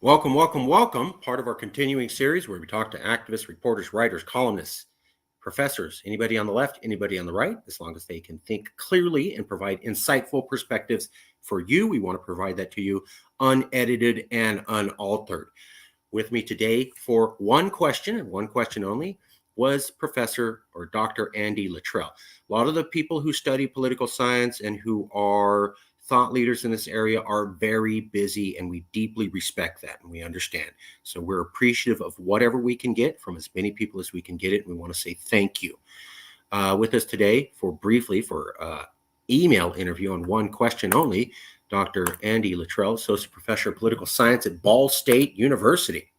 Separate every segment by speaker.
Speaker 1: Welcome, welcome, welcome. Part of our continuing series where we talk to activists, reporters, writers, columnists, professors, anybody on the left, anybody on the right, as long as they can think clearly and provide insightful perspectives for you. We want to provide that to you unedited and unaltered. With me today for one question and one question only was Professor or Dr. Andy Luttrell. A lot of the people who study political science and who are thought leaders in this area are very busy, and we deeply respect that and we understand. So we're appreciative of whatever we can get from as many people as we can get it, and we want to say thank you. With us today for email interview on one question only, Dr. Andy Luttrell, Associate Professor of Political Science at Ball State University.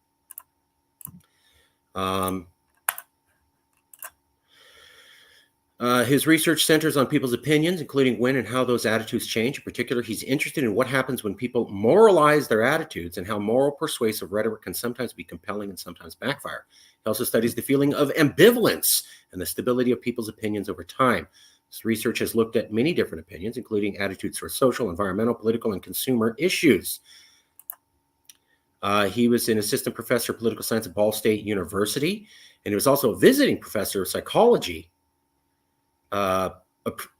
Speaker 1: His research centers on people's opinions, including when and how those attitudes change. In particular, he's interested in what happens when people moralize their attitudes and how moral persuasive rhetoric can sometimes be compelling and sometimes backfire. He also studies the feeling of ambivalence and the stability of people's opinions over time. His research has looked at many different opinions, including attitudes towards social, environmental, political, and consumer issues. He was an assistant professor of political science at Ball State University, and he was also a visiting professor of psychology, a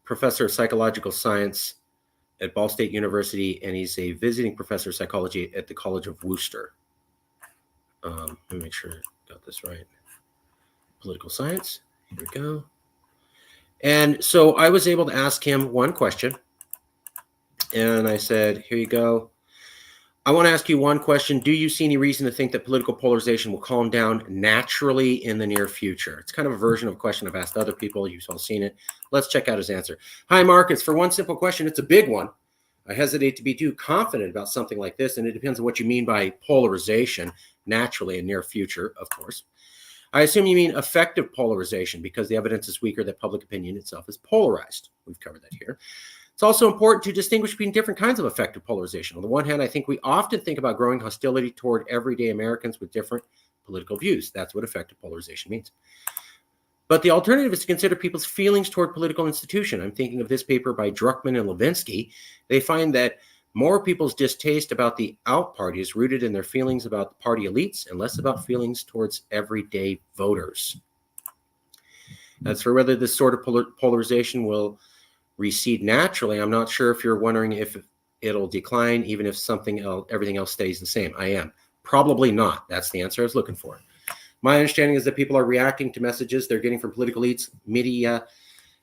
Speaker 1: professor of psychological science at Ball State University, and he's a visiting professor of psychology at the College of Worcester. Let me make sure I got this right. Political science. Here we go. And so I was able to ask him one question, and I said, here you go. I want to ask you one question. Do you see any reason to think that political polarization will calm down naturally in the near future? It's kind of a version of a question I've asked other people. You've all seen it. Let's check out his answer. Hi, Marcus. For one simple question, it's a big one. I hesitate to be too confident about something like this, and it depends on what you mean by polarization naturally in near future, of course. I assume you mean effective polarization because the evidence is weaker that public opinion itself is polarized. We've covered that here. It's also important to distinguish between different kinds of effective polarization. On the one hand, I think we often think about growing hostility toward everyday Americans with different political views. That's what effective polarization means. But the alternative is to consider people's feelings toward political institution. I'm thinking of this paper by Druckmann and Levinsky. They find that more people's distaste about the out party is rooted in their feelings about the party elites and less about feelings towards everyday voters. As for whether this sort of polarization will recede naturally, I'm not sure if you're wondering if it'll decline even if everything else stays the same. I am. Probably not. That's the answer I was looking for. My understanding is that people are reacting to messages they're getting from political elites, media,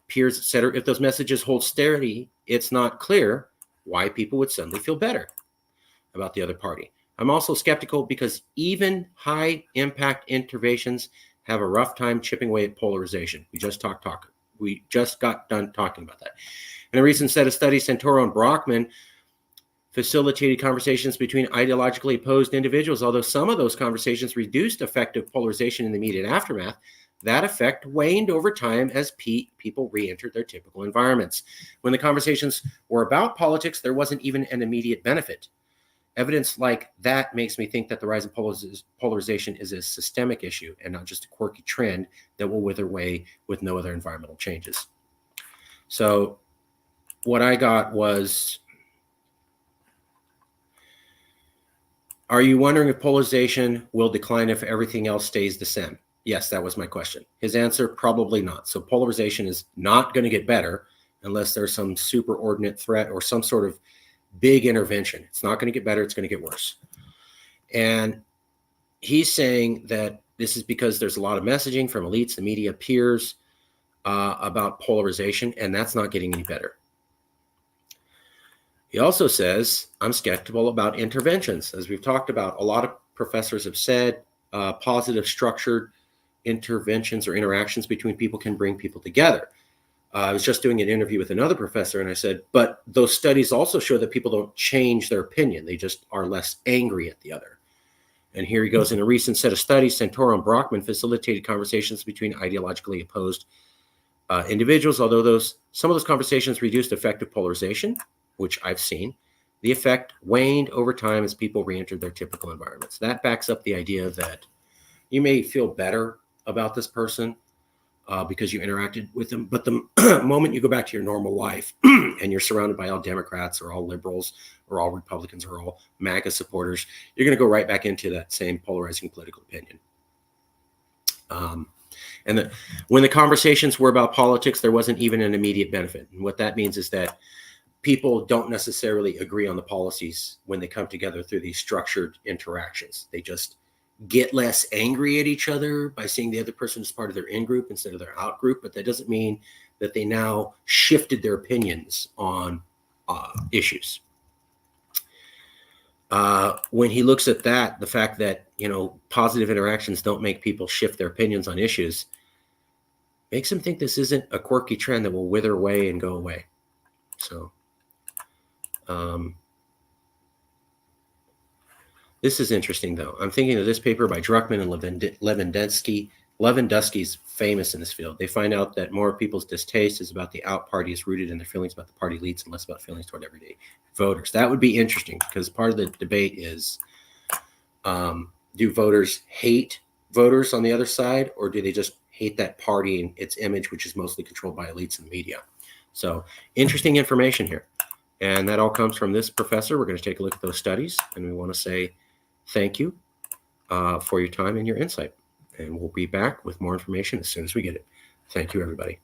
Speaker 1: peers, etc. If those messages hold steady, it's not clear why people would suddenly feel better about the other party. I'm also skeptical because even high impact interventions have a rough time chipping away at polarization. We just got done talking about that. In a recent set of studies, Santoro and Brockman facilitated conversations between ideologically opposed individuals. Although some of those conversations reduced effective polarization in the immediate aftermath, that effect waned over time as people re-entered their typical environments. When the conversations were about politics, there wasn't even an immediate benefit. Evidence like that makes me think that the rise in polarization is a systemic issue and not just a quirky trend that will wither away with no other environmental changes. So what I got was, are you wondering if polarization will decline if everything else stays the same? Yes, that was my question. His answer, probably not. So polarization is not going to get better unless there's some superordinate threat or some sort of big intervention. It's not going to get better. It's going to get worse. And he's saying that this is because there's a lot of messaging from elites, the media, peers about polarization, and that's not getting any better. He also says, I'm skeptical about interventions. As we've talked about, a lot of professors have said positive structured interventions or interactions between people can bring people together. I was just doing an interview with another professor, and I said, but those studies also show that people don't change their opinion. They just are less angry at the other. And here he goes. In a recent set of studies, Santoro and Brockman facilitated conversations between ideologically opposed individuals. Although some of those conversations reduced effective polarization, which I've seen, the effect waned over time as people re-entered their typical environments. That backs up the idea that you may feel better about this person because you interacted with them. But the moment you go back to your normal life and you're surrounded by all Democrats or all liberals or all Republicans or all MAGA supporters, you're going to go right back into that same polarizing political opinion. And when the conversations were about politics, there wasn't even an immediate benefit. And what that means is that people don't necessarily agree on the policies when they come together through these structured interactions. They just get less angry at each other by seeing the other person as part of their in-group instead of their out-group, but that doesn't mean that they now shifted their opinions on issues. When he looks at that, the fact that, positive interactions don't make people shift their opinions on issues makes him think this isn't a quirky trend that will wither away and go away. So this is interesting, though. I'm thinking of this paper by Druckmann and Lewandowski. Lewandowski's famous in this field. They find out that more people's distaste is about the out party is rooted in their feelings about the party leads and less about feelings toward everyday voters. That would be interesting because part of the debate is, do voters hate voters on the other side, or do they just hate that party and its image, which is mostly controlled by elites in the media? So interesting information here. And that all comes from this professor. We're going to take a look at those studies, and we want to say thank you for your time and your insight. And we'll be back with more information as soon as we get it. Thank you, everybody.